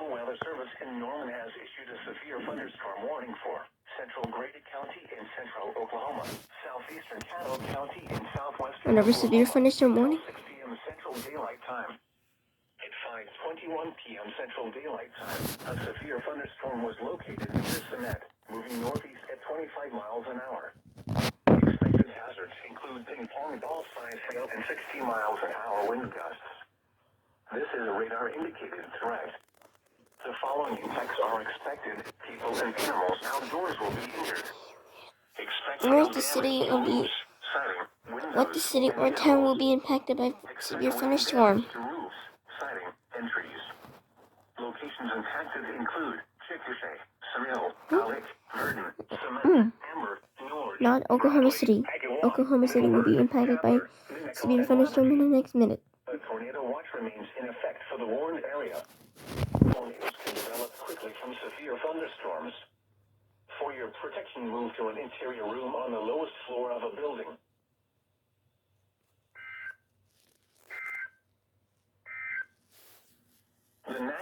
National Weather Service in Norman has issued a severe thunderstorm warning for central Grady County in central Oklahoma, southeastern Caddo County in southwestern Another severe thunderstorm warning. 6 p.m. Central Daylight Time. At 5:21 p.m. Central Daylight Time, a severe thunderstorm was located near Cement, moving northeast at 25 miles an hour. Expected hazards include ping-pong ball-sized hail and 60 miles an hour wind gusts. This is a radar-indicated threat. The following impacts are expected. People and animals outdoors will be injured. What the city or town will be impacted by severe thunderstorm? Locations impacted include Chickasha, Surreal, Alec, Verdon, Cement, Amber, Nord. Not Oklahoma City. Oklahoma City will be impacted by severe thunderstorm in the next minute. A tornado watch remains in effect for the warned area. Tornadoes can develop quickly from severe thunderstorms. For your protection, move to an interior room on the lowest floor of a building.